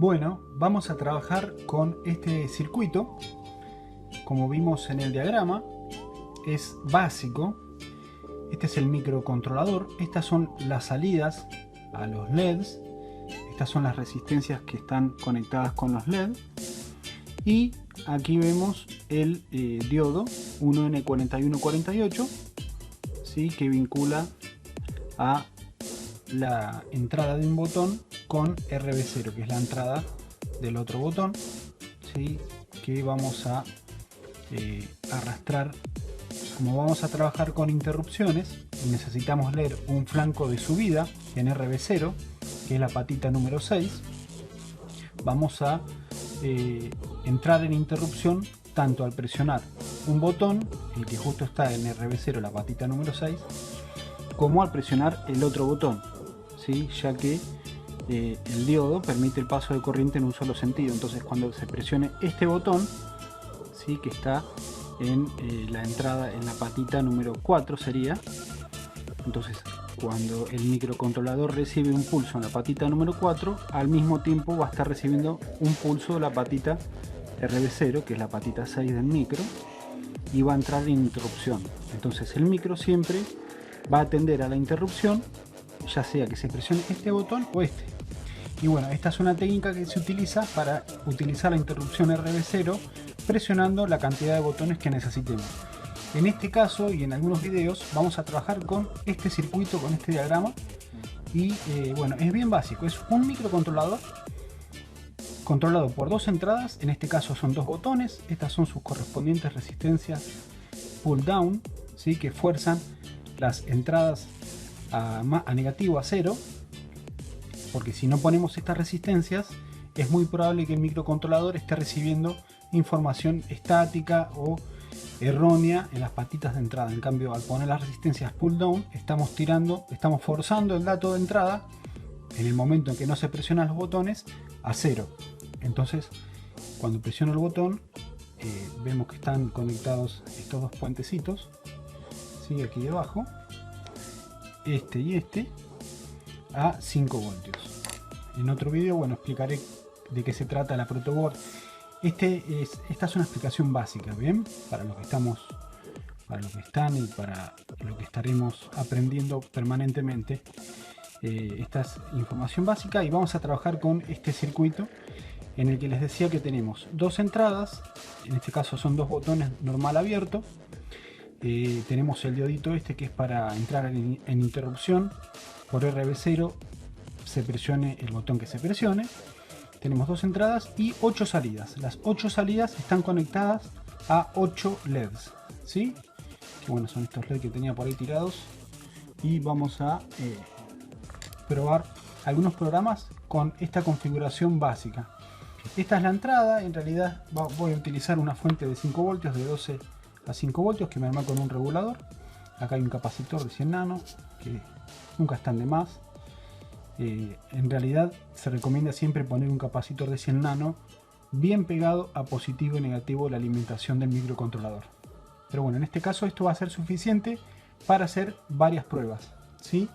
Bueno, vamos a trabajar con este circuito. Como vimos en el diagrama, es básico. Este es el microcontrolador. Estas son las salidas a los LEDs. Estas son las resistencias que están conectadas con los LED. Y aquí vemos el diodo 1N4148, ¿sí? Que vincula a la entrada de un botón con RB0, que es la entrada del otro botón, ¿sí? Que vamos a arrastrar. Como vamos a trabajar con interrupciones y necesitamos leer un flanco de subida en RB0, que es la patita número 6, vamos a entrar en interrupción tanto al presionar un botón, el que justo está en RB0, la patita número 6, como al presionar el otro botón, ¿sí? Ya que el diodo permite el paso de corriente en un solo sentido. Entonces cuando se presione este botón, ¿sí? Que está en la entrada, en la patita número 4 sería, entonces cuando el microcontrolador recibe un pulso en la patita número 4, al mismo tiempo va a estar recibiendo un pulso de la patita RB0, que es la patita 6 del micro, y va a entrar en interrupción. Entonces el micro siempre va a atender a la interrupción, ya sea que se presione este botón o este. Y bueno, esta es una técnica que se utiliza para utilizar la interrupción RB0 presionando la cantidad de botones que necesitemos. En este caso y en algunos videos vamos a trabajar con este circuito, con este diagrama. Y bueno, es bien básico, es un microcontrolador controlado por dos entradas. En este caso son dos botones. Estas son sus correspondientes resistencias pull down, ¿sí? Que fuerzan las entradas a negativo, a 0, porque si no ponemos estas resistencias es muy probable que el microcontrolador esté recibiendo información estática o errónea en las patitas de entrada. En cambio, al poner las resistencias pull down, estamos forzando el dato de entrada en el momento en que no se presionan los botones a 0. Entonces, cuando presiono el botón, vemos que están conectados estos dos puentecitos, ¿sí? Aquí debajo, este y este, a 5 voltios. En otro vídeo, bueno, explicaré de qué se trata la protoboard. Esta es una explicación básica, ¿bien? Para los que están y para lo que estaremos aprendiendo permanentemente. Esta es información básica y vamos a trabajar con este circuito en el que les decía que tenemos dos entradas. En este caso son dos botones normal abierto. Tenemos el diodito este que es para entrar en interrupción por RB0, se presione el botón que se presione. Tenemos dos entradas y 8 salidas. Las 8 salidas están conectadas a 8 LEDs, ¿sí? Que bueno, son estos LEDs que tenía por ahí tirados. Y vamos a probar algunos programas con esta configuración básica. Esta es la entrada. En realidad voy a utilizar una fuente de 5 voltios, de 12 a 5 voltios, que me arma con un regulador. Acá hay un capacitor de 100 nano, que nunca están de más. En realidad se recomienda siempre poner un capacitor de 100 nano bien pegado a positivo y negativo de la alimentación del microcontrolador. Pero bueno, en este caso esto va a ser suficiente para hacer varias pruebas, ¿sí?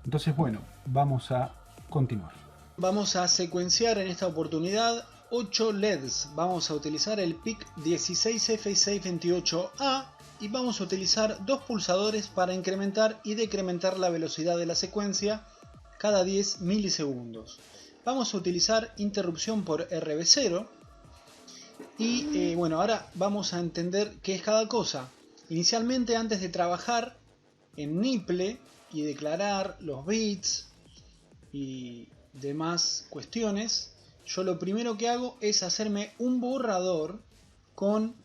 Entonces bueno, vamos a continuar. Vamos a secuenciar en esta oportunidad 8 LEDs. Vamos a utilizar el PIC 16F628A y vamos a utilizar dos pulsadores para incrementar y decrementar la velocidad de la secuencia cada 10 milisegundos. Vamos a utilizar interrupción por RB0 y bueno, ahora vamos a entender qué es cada cosa. Inicialmente, antes de trabajar en Nipple y declarar los bits y demás cuestiones, yo lo primero que hago es hacerme un borrador con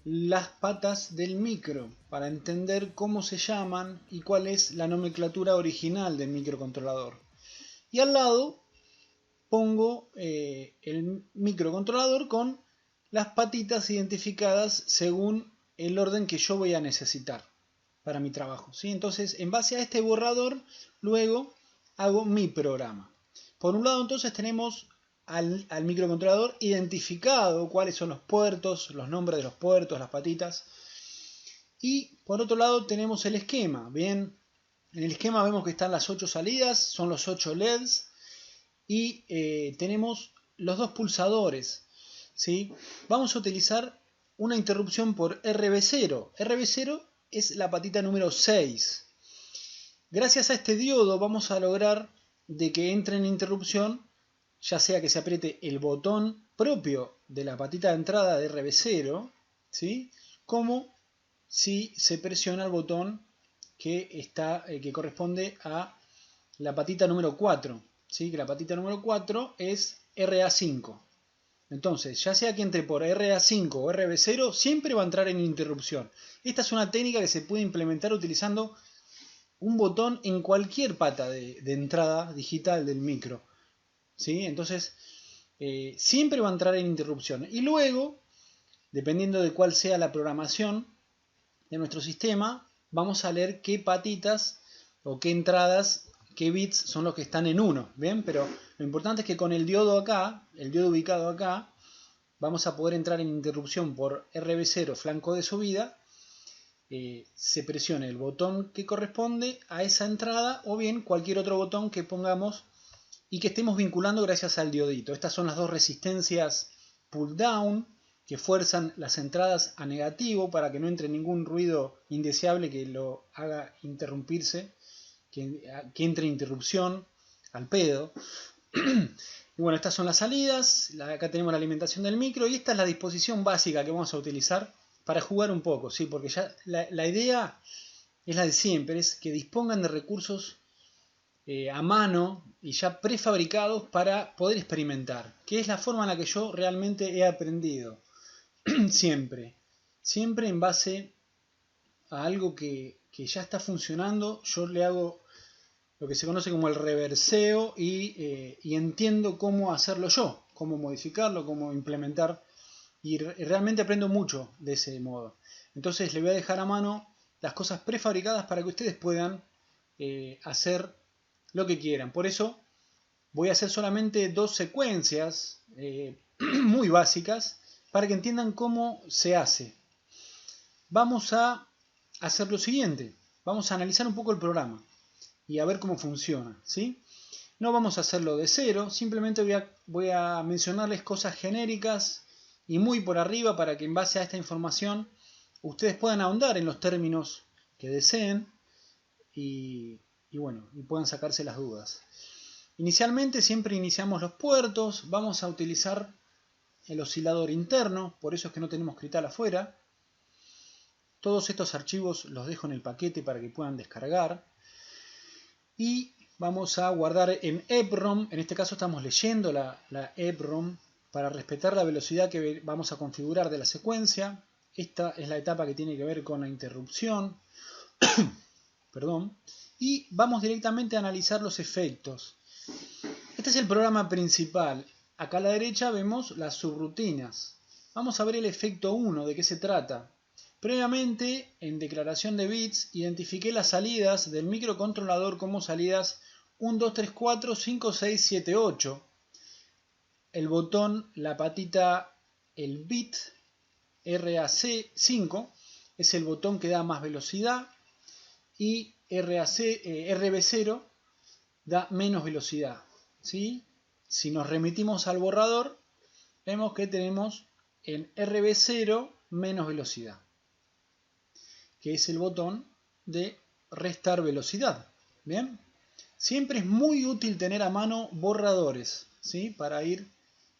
las patas del micro para entender cómo se llaman y cuál es la nomenclatura original del microcontrolador. Y al lado pongo el microcontrolador con las patitas identificadas según el orden que yo voy a necesitar para mi trabajo, ¿sí? Entonces, en base a este borrador, luego hago mi programa. Por un lado, entonces, tenemos al microcontrolador identificado, cuáles son los puertos, los nombres de los puertos, las patitas. Y por otro lado tenemos el esquema. Bien, en el esquema vemos que están las 8 salidas, son los 8 LEDs. Y tenemos los dos pulsadores, ¿sí? Vamos a utilizar una interrupción por RB0. RB0 es la patita número 6. Gracias a este diodo vamos a lograr de que entre en interrupción, ya sea que se apriete el botón propio de la patita de entrada de RB0, ¿sí? Como si se presiona el botón que corresponde a la patita número 4, ¿sí? Que la patita número 4 es RA5. Entonces, ya sea que entre por RA5 o RB0, siempre va a entrar en interrupción. Esta es una técnica que se puede implementar utilizando un botón en cualquier pata de entrada digital del micro, ¿sí? Entonces, siempre va a entrar en interrupción. Y luego, dependiendo de cuál sea la programación de nuestro sistema, vamos a leer qué patitas o qué entradas, qué bits son los que están en 1, ¿bien? Pero lo importante es que con el diodo acá, el diodo ubicado acá, vamos a poder entrar en interrupción por RB0 flanco de subida, se presione el botón que corresponde a esa entrada o bien cualquier otro botón que pongamos y que estemos vinculando gracias al diodito. Estas son las dos resistencias pull down que fuerzan las entradas a negativo para que no entre ningún ruido indeseable que lo haga interrumpirse, que entre interrupción al pedo. Y bueno, estas son las salidas, acá tenemos la alimentación del micro y esta es la disposición básica que vamos a utilizar para jugar un poco, ¿sí? Porque ya la idea es la de siempre, es que dispongan de recursos a mano y ya prefabricados para poder experimentar, que es la forma en la que yo realmente he aprendido. Siempre en base a algo que ya está funcionando, yo le hago lo que se conoce como el reverseo y entiendo cómo hacerlo yo, cómo modificarlo, cómo implementar, y realmente aprendo mucho de ese modo. Entonces le voy a dejar a mano las cosas prefabricadas para que ustedes puedan hacer lo que quieran. Por eso voy a hacer solamente 2 secuencias muy básicas para que entiendan cómo se hace. Vamos a hacer lo siguiente. Vamos a analizar un poco el programa y a ver cómo funciona, ¿sí? No vamos a hacerlo de cero, simplemente voy a mencionarles cosas genéricas y muy por arriba para que en base a esta información ustedes puedan ahondar en los términos que deseen y bueno, y puedan sacarse las dudas. Inicialmente siempre iniciamos los puertos, vamos a utilizar el oscilador interno, por eso es que no tenemos Crital afuera. Todos estos archivos los dejo en el paquete para que puedan descargar. Y vamos a guardar en EPROM, en este caso estamos leyendo la EPROM para respetar la velocidad que vamos a configurar de la secuencia. Esta es la etapa que tiene que ver con la interrupción. Perdón. Y vamos directamente a analizar los efectos. Este es el programa principal. Acá a la derecha vemos las subrutinas. Vamos a ver el efecto 1, de qué se trata. Previamente, en declaración de bits, identifiqué las salidas del microcontrolador como salidas 1, 2, 3, 4, 5, 6, 7, 8. El botón, la patita, el bit RAC5 es el botón que da más velocidad y RB0 da menos velocidad, ¿sí? Si nos remitimos al borrador, vemos que tenemos en RB0 menos velocidad, que es el botón de restar velocidad. Bien, siempre es muy útil tener a mano borradores, ¿sí? Para ir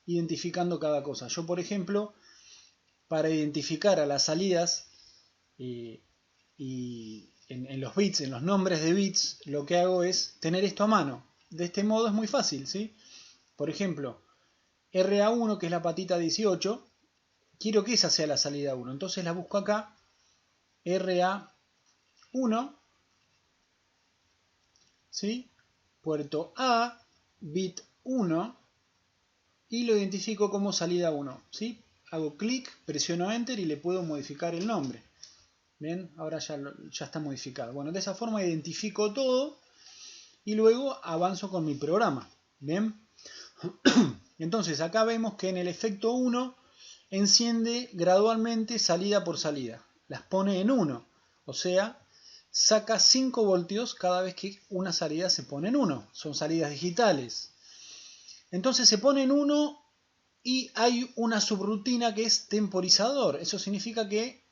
identificando cada cosa. Yo, por ejemplo, para identificar a las salidas y en los bits, en los nombres de bits, lo que hago es tener esto a mano. De este modo es muy fácil, ¿sí? Por ejemplo, RA1, que es la patita 18, quiero que esa sea la salida 1. Entonces la busco acá, RA1, ¿sí? Puerto A, bit 1, y lo identifico como salida 1, ¿sí? Hago clic, presiono Enter y le puedo modificar el nombre. Bien, ahora ya está modificado. Bueno, de esa forma identifico todo y luego avanzo con mi programa. Bien, entonces acá vemos que en el efecto 1 enciende gradualmente salida por salida. Las pone en 1, o sea, saca 5 voltios cada vez que una salida se pone en 1. Son salidas digitales. Entonces se pone en 1 Y hay una subrutina que es temporizador. Eso significa que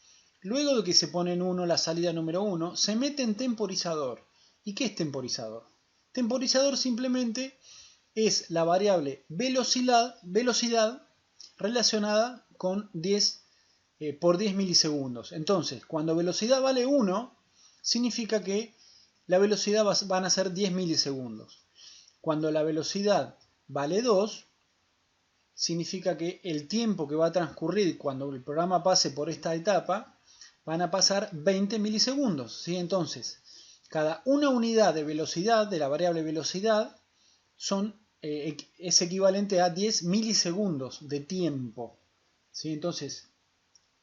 luego de que se pone en 1 la salida número 1, se mete en temporizador. ¿Y qué es temporizador? Temporizador simplemente es la variable velocidad relacionada con 10 por 10 milisegundos. Entonces, cuando velocidad vale 1, significa que la velocidad van a ser 10 milisegundos. Cuando la velocidad vale 2, significa que el tiempo que va a transcurrir cuando el programa pase por esta etapa van a pasar 20 milisegundos. ¿Sí? Entonces, cada una unidad de velocidad, de la variable velocidad, es equivalente a 10 milisegundos de tiempo. ¿Sí? Entonces,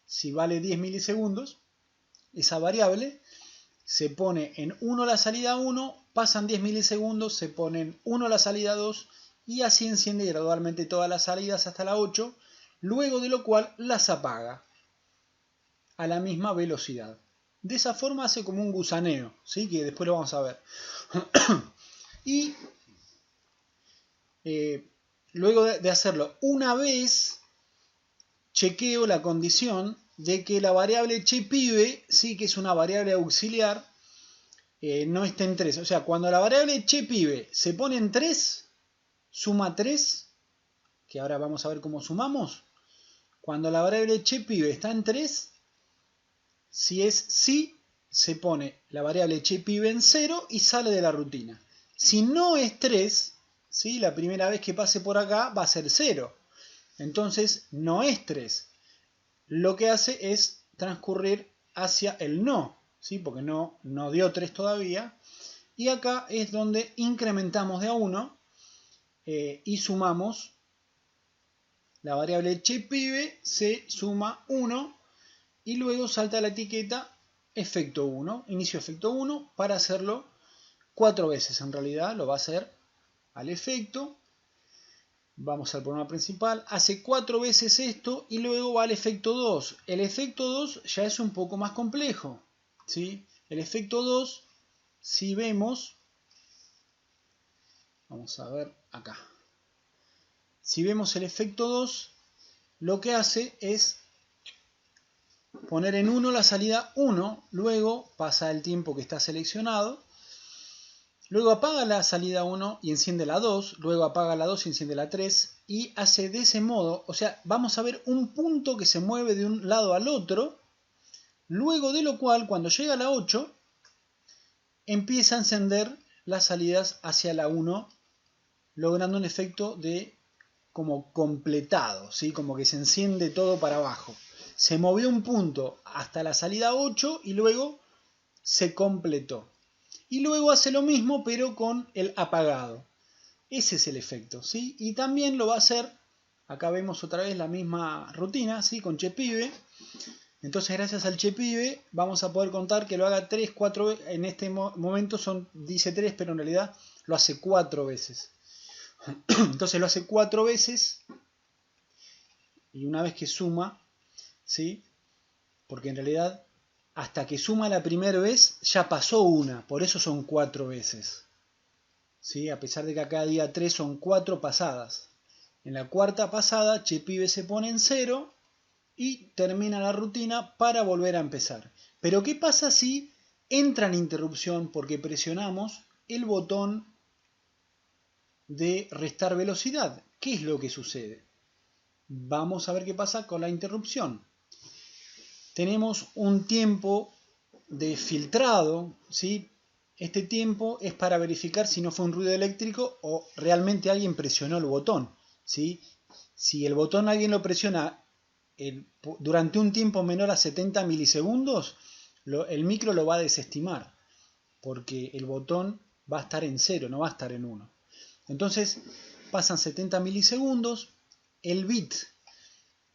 si vale 10 milisegundos, esa variable se pone en 1 la salida 1, pasan 10 milisegundos, se pone en 1 la salida 2 y así enciende gradualmente todas las salidas hasta la 8, luego de lo cual las apaga a la misma velocidad. De esa forma hace como un gusaneo, ¿sí? Que después lo vamos a ver. Y luego de hacerlo una vez, chequeo la condición de que la variable chepibe, sí, que es una variable auxiliar, no esté en 3. O sea, cuando la variable chepibe se pone en 3, suma 3, que ahora vamos a ver cómo sumamos. Cuando la variable chepibe está en 3, si es sí, se pone la variable chepibe en 0 y sale de la rutina. Si no es 3, ¿sí? La primera vez que pase por acá va a ser 0. Entonces no es 3. Lo que hace es transcurrir hacia el no, ¿sí? Porque no dio 3 todavía. Y acá es donde incrementamos de a 1 y sumamos la variable chepibe, se suma 1 y luego salta la etiqueta efecto 1, inicio efecto 1, para hacerlo 4 veces. En realidad lo va a hacer al efecto. Vamos al programa principal, hace 4 veces esto y luego va al efecto 2. El efecto 2 ya es un poco más complejo, ¿sí? El efecto 2, si vemos, vamos a ver acá. Si vemos el efecto 2, lo que hace es poner en 1 la salida 1, luego pasa el tiempo que está seleccionado, luego apaga la salida 1 y enciende la 2, luego apaga la 2 y enciende la 3, y hace de ese modo, o sea, vamos a ver un punto que se mueve de un lado al otro, luego de lo cual, cuando llega a la 8, empieza a encender las salidas hacia la 1, logrando un efecto de como completado, ¿sí? Como que se enciende todo para abajo. Se movió un punto hasta la salida 8 y luego se completó. Y luego hace lo mismo pero con el apagado. Ese es el efecto, ¿sí? Y también lo va a hacer, acá vemos otra vez la misma rutina, ¿sí? Con chepibe. Entonces gracias al chepibe vamos a poder contar que lo haga 3, 4 veces. En este momento dice 3, pero en realidad lo hace 4 veces. Entonces lo hace 4 veces y una vez que suma, ¿sí? Porque en realidad hasta que suma la primera vez ya pasó una, por eso son 4 veces, ¿sí? A pesar de que acá diga 3, son 4 pasadas. En la cuarta pasada chepibe se pone en 0 y termina la rutina para volver a empezar. Pero ¿qué pasa si entra en interrupción porque presionamos el botón de restar velocidad? ¿Qué es lo que sucede? Vamos a ver qué pasa con la interrupción. Tenemos un tiempo de filtrado, ¿sí? Este tiempo es para verificar si no fue un ruido eléctrico o realmente alguien presionó el botón, ¿sí? Si el botón alguien lo presiona durante un tiempo menor a 70 milisegundos, el micro lo va a desestimar, porque el botón va a estar en 0, no va a estar en 1. Entonces pasan 70 milisegundos, el bit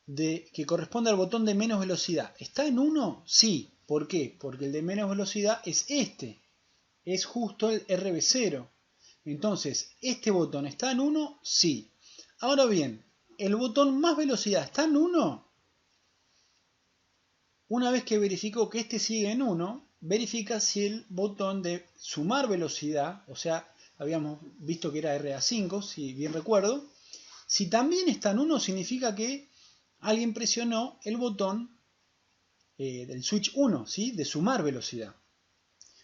que corresponde al botón de menos velocidad, ¿está en 1? Sí. ¿Por qué? Porque el de menos velocidad es este, es justo el RB0. Entonces, ¿este botón está en 1? Sí. Ahora bien, ¿el botón más velocidad está en 1? Una vez que verificó que este sigue en 1, verifica si el botón de sumar velocidad, o sea, habíamos visto que era RA5, si bien recuerdo, Si también está en 1, significa que alguien presionó el botón del switch 1, ¿sí? De sumar velocidad.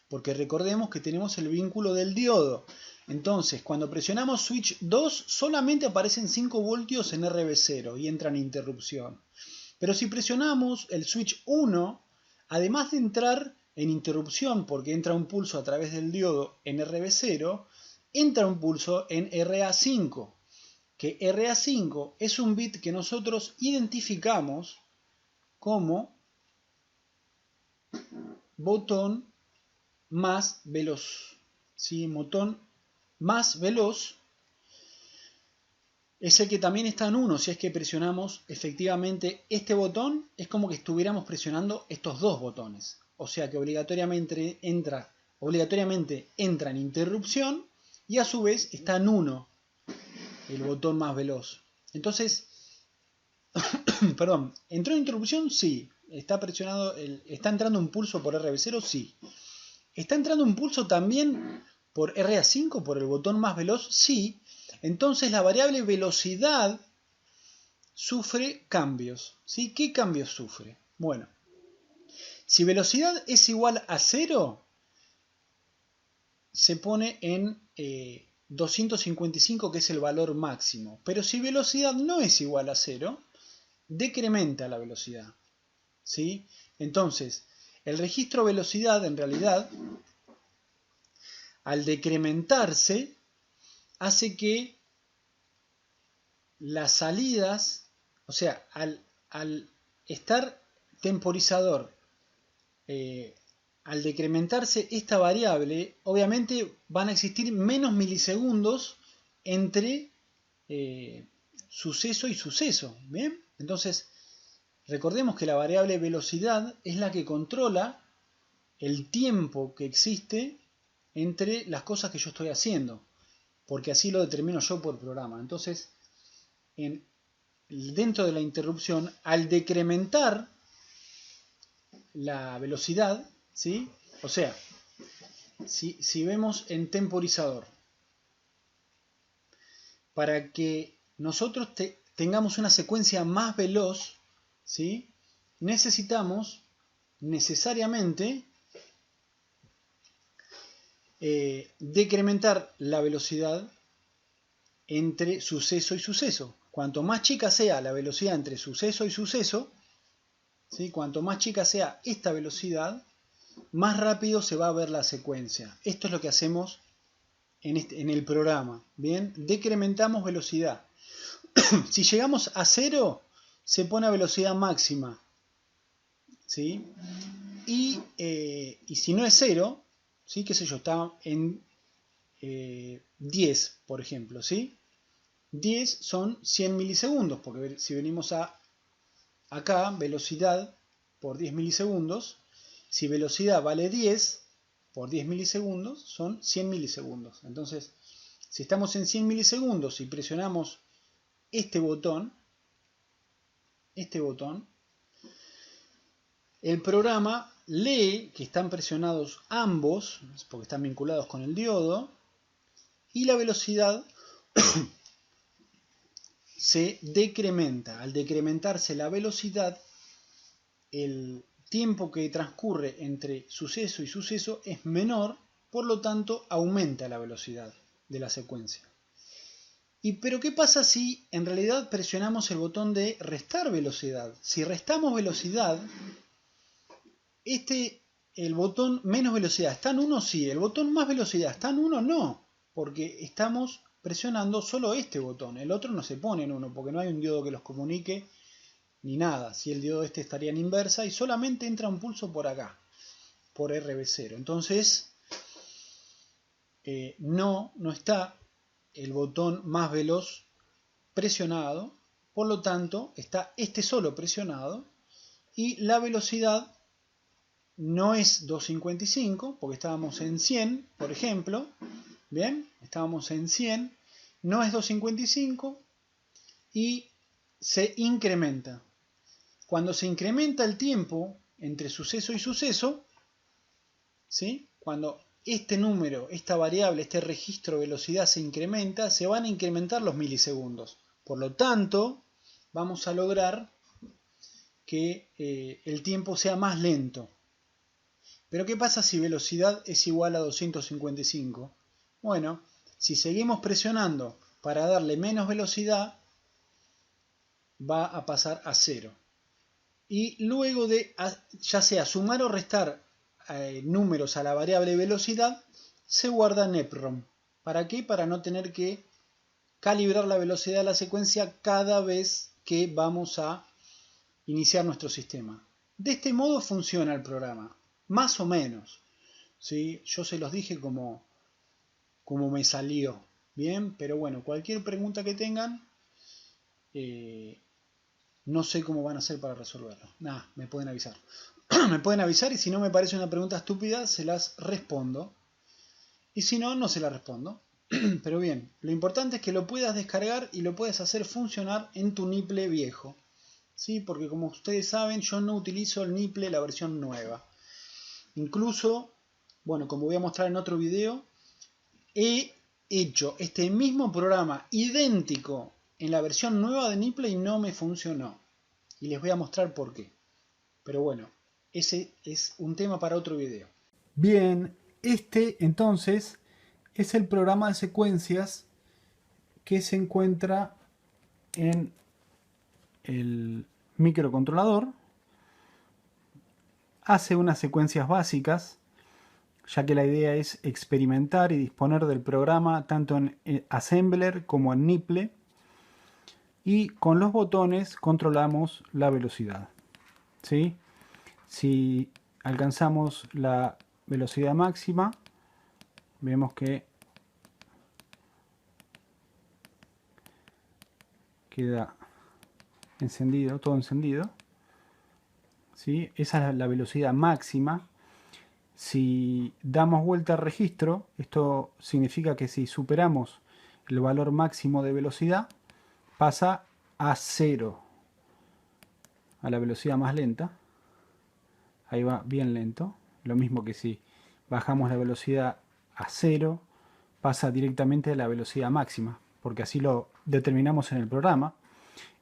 Porque recordemos que tenemos el vínculo del diodo. Entonces, cuando presionamos switch 2, solamente aparecen 5 voltios en RB0 y entra en interrupción. Pero si presionamos el switch 1, además de entrar en interrupción porque entra un pulso a través del diodo en RB0, entra un pulso en RA5, que RA5 es un bit que nosotros identificamos como botón más veloz. ¿Sí? Botón más veloz es el que también está en 1. Si es que presionamos efectivamente este botón, es como que estuviéramos presionando estos dos botones. O sea que obligatoriamente entra en interrupción y a su vez está en 1 el botón más veloz. Entonces, perdón, ¿entró en interrupción? Sí. ¿Está entrando un pulso por RB0? Sí. ¿Está entrando un pulso también por RA5, por el botón más veloz? Sí. Entonces la variable velocidad sufre cambios. ¿Sí? ¿Qué cambios sufre? Bueno, si velocidad es igual a 0, se pone en 255, que es el valor máximo. Pero si velocidad no es igual a 0, decrementa la velocidad. ¿Sí? Entonces, el registro velocidad, en realidad, al decrementarse, hace que las salidas, o sea, al estar temporizador, al decrementarse esta variable, obviamente van a existir menos milisegundos entre suceso y suceso. ¿Bien? Entonces, recordemos que la variable velocidad es la que controla el tiempo que existe entre las cosas que yo estoy haciendo, porque así lo determino yo por programa. Entonces, dentro de la interrupción, al decrementar la velocidad, ¿sí? O sea, si vemos en temporizador, para que nosotros tengamos una secuencia más veloz, ¿sí? Necesitamos necesariamente decrementar la velocidad entre suceso y suceso. Cuanto más chica sea la velocidad entre suceso y suceso, ¿sí? Cuanto más chica sea esta velocidad, más rápido se va a ver la secuencia. Esto es lo que hacemos en el programa. ¿Bien? Decrementamos velocidad. Si llegamos a 0, se pone a velocidad máxima. ¿Sí? Y si no es 0, ¿sí? ¿Qué sé yo? Está en 10, por ejemplo. ¿Sí? 10 son 100 milisegundos, porque si venimos acá, velocidad por 10 milisegundos, si velocidad vale 10 por 10 milisegundos, son 100 milisegundos. Entonces, si estamos en 100 milisegundos y presionamos este botón, el programa lee que están presionados ambos, porque están vinculados con el diodo, y la velocidad se decrementa. Al decrementarse la velocidad, el tiempo que transcurre entre suceso y suceso es menor, por lo tanto aumenta la velocidad de la secuencia. Pero ¿qué pasa si en realidad presionamos el botón de restar velocidad? Si restamos velocidad, el botón menos velocidad está en 1, sí. El botón más velocidad está en 1, no. Porque estamos presionando solo este botón. El otro no se pone en 1 porque no hay un diodo que los comunique ni nada. Si el diodo estaría en inversa y solamente entra un pulso por acá, por RB0. Entonces, no está el botón más veloz presionado. Por lo tanto, está este solo presionado. Y la velocidad no es 255, porque estábamos en 100, por ejemplo. Bien, estábamos en 100. No es 255 y se incrementa. Cuando se incrementa el tiempo entre suceso y suceso, ¿sí? Cuando este número, esta variable, este registro velocidad se incrementa, se van a incrementar los milisegundos. Por lo tanto, vamos a lograr que el tiempo sea más lento. Pero ¿qué pasa si velocidad es igual a 255? Bueno, si seguimos presionando para darle menos velocidad, va a pasar a 0. Y luego de ya sea sumar o restar números a la variable velocidad, se guarda en EPROM. ¿Para qué? Para no tener que calibrar la velocidad de la secuencia cada vez que vamos a iniciar nuestro sistema. De este modo funciona el programa, más o menos. ¿Sí? Yo se los dije como me salió. Bien, pero bueno, cualquier pregunta que tengan, no sé cómo van a hacer para resolverlo. Nada, me pueden avisar. Me pueden avisar y si no me parece una pregunta estúpida, se las respondo. Y si no, no se las respondo. Pero bien, lo importante es que lo puedas descargar y lo puedas hacer funcionar en tu Nipple viejo. ¿Sí? Porque como ustedes saben, yo no utilizo el Nipple, la versión nueva. Incluso, bueno, como voy a mostrar en otro video, he hecho este mismo programa idéntico en la versión nueva de Nipple y no me funcionó. Y les voy a mostrar por qué. Pero bueno, ese es un tema para otro video. Bien, este entonces es el programa de secuencias que se encuentra en el microcontrolador. Hace unas secuencias básicas, ya que la idea es experimentar y disponer del programa tanto en Assembler como en Nipple. Y con los botones controlamos la velocidad. ¿Sí? Si alcanzamos la velocidad máxima, vemos que queda encendido, todo encendido. ¿Sí? Esa es la velocidad máxima. Si damos vuelta al registro, esto significa que si superamos el valor máximo de velocidad, pasa a 0, a la velocidad más lenta. Ahí va bien lento. Lo mismo que si bajamos la velocidad a 0, pasa directamente a la velocidad máxima, porque así lo determinamos en el programa.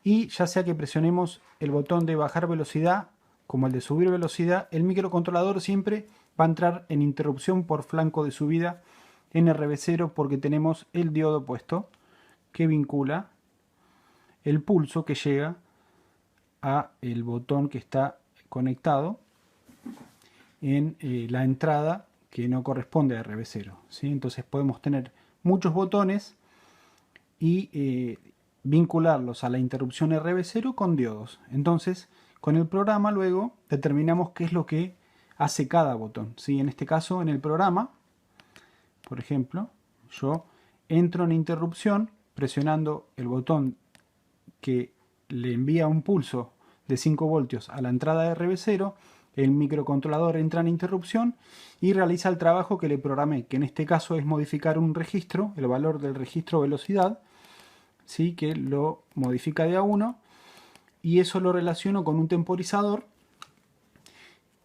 Y ya sea que presionemos el botón de bajar velocidad como el de subir velocidad, el microcontrolador siempre va a entrar en interrupción por flanco de subida en RB0 porque tenemos el diodo puesto que vincula el pulso que llega a el botón que está conectado en la entrada que no corresponde a RB0. ¿Sí? Entonces podemos tener muchos botones y vincularlos a la interrupción RB0 con diodos. Entonces, con el programa luego determinamos qué es lo que hace cada botón. ¿Sí? En este caso, en el programa, por ejemplo, yo entro en interrupción presionando el botón que le envía un pulso de 5 voltios a la entrada de RB0, el microcontrolador entra en interrupción y realiza el trabajo que le programé, que en este caso es modificar un registro, el valor del registro velocidad, ¿sí? Que lo modifica de a 1, y eso lo relaciono con un temporizador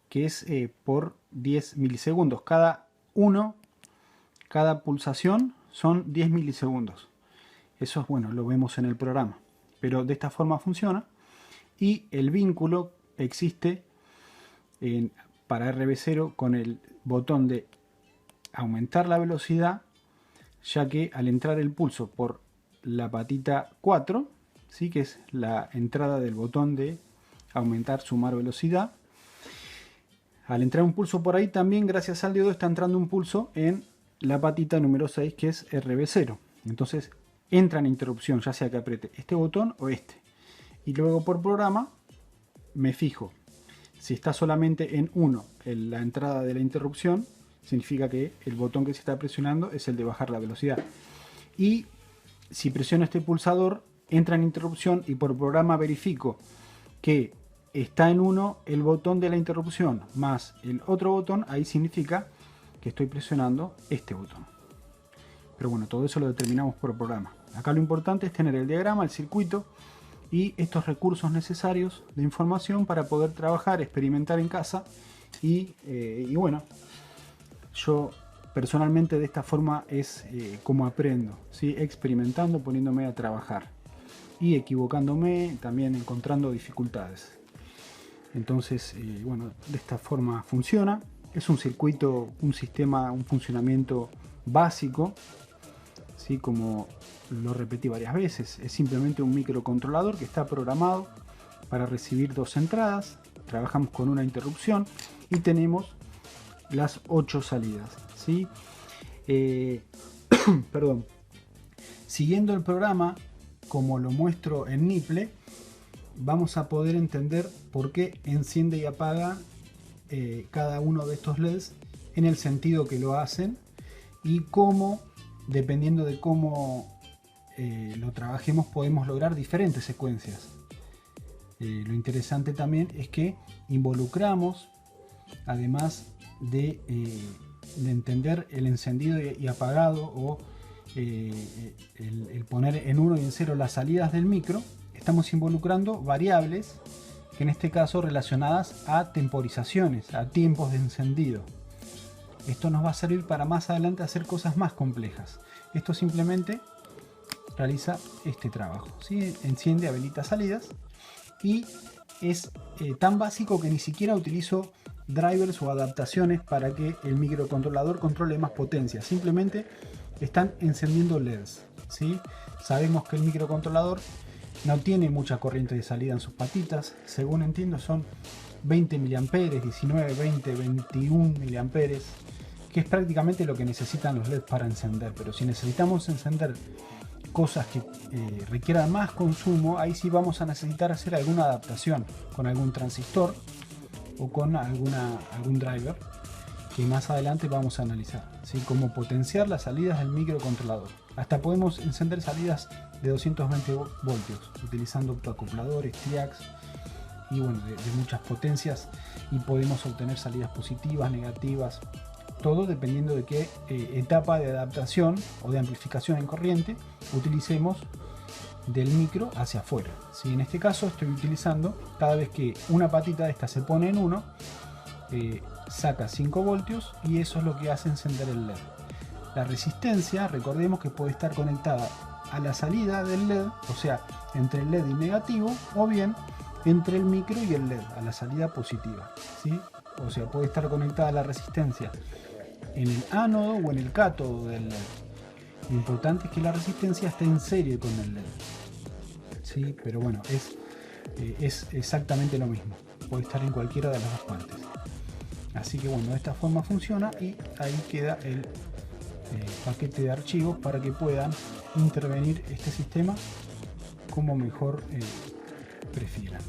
que es por 10 milisegundos. Cada pulsación son 10 milisegundos. Eso es bueno, lo vemos en el programa. Pero de esta forma funciona. Y el vínculo existe para RB0 con el botón de aumentar la velocidad, ya que al entrar el pulso por la patita 4, ¿sí? Que es la entrada del botón de aumentar, sumar velocidad, al entrar un pulso por ahí también gracias al diodo está entrando un pulso en la patita número 6 que es RB0. Entonces entra en interrupción, ya sea que apriete este botón o este. Y luego por programa me fijo. Si está solamente en 1 en la entrada de la interrupción, significa que el botón que se está presionando es el de bajar la velocidad. Y si presiono este pulsador, entra en interrupción y por programa verifico que está en 1 el botón de la interrupción más el otro botón, ahí significa que estoy presionando este botón. Pero bueno, todo eso lo determinamos por programa. Acá lo importante es tener el diagrama, el circuito y estos recursos necesarios de información para poder trabajar, experimentar en casa y bueno, yo personalmente de esta forma es como aprendo, ¿sí? Experimentando, poniéndome a trabajar. y equivocándome, también encontrando dificultades. Entonces, bueno, de esta forma funciona. Es un circuito, un sistema, un funcionamiento básico, ¿sí? Como lo repetí varias veces, es simplemente un microcontrolador que está programado para recibir 2 entradas. Trabajamos con una interrupción y tenemos las 8 salidas, ¿sí? Perdón. Siguiendo el programa, como lo muestro en Nipple, vamos a poder entender por qué enciende y apaga cada uno de estos LEDs en el sentido que lo hacen, y cómo, dependiendo de cómo lo trabajemos, podemos lograr diferentes secuencias. Lo interesante también es que involucramos, además de entender el encendido y apagado, o el poner en 1 y en 0 las salidas del micro, estamos involucrando variables que en este caso relacionadas a temporizaciones, a tiempos de encendido. Esto nos va a servir para más adelante hacer cosas más complejas. Esto simplemente realiza este trabajo, ¿sí? Enciende, habilita salidas, y es tan básico que ni siquiera utilizo drivers o adaptaciones para que el microcontrolador controle más potencia. Simplemente están encendiendo LEDs, ¿sí? Sabemos que el microcontrolador no tiene mucha corriente de salida en sus patitas. Según entiendo son 20 mA, 19, 20, 21 mA, que es prácticamente lo que necesitan los LEDs para encender. Pero si necesitamos encender cosas que requieran más consumo, ahí sí vamos a necesitar hacer alguna adaptación con algún transistor o con algún driver, que más adelante vamos a analizar, ¿sí? Cómo potenciar las salidas del microcontrolador. Hasta podemos encender salidas de 220 voltios utilizando optoacopladores, TIACs y bueno, de muchas potencias, y podemos obtener salidas positivas, negativas, todo dependiendo de qué etapa de adaptación o de amplificación en corriente utilicemos del micro hacia afuera, ¿sí? En este caso estoy utilizando, cada vez que una patita de esta se pone en 1, saca 5 voltios, y eso es lo que hace encender el LED. La resistencia, recordemos que puede estar conectada a la salida del LED, o sea, entre el LED y negativo, o bien entre el micro y el LED, a la salida positiva, ¿sí? O sea, puede estar conectada la resistencia en el ánodo o en el cátodo del LED. Lo importante es que la resistencia esté en serie con el LED, ¿sí? Pero bueno, es exactamente lo mismo, puede estar en cualquiera de las dos partes. Así que bueno, de esta forma funciona, y ahí queda el paquete de archivos para que puedan intervenir este sistema como mejor prefieran.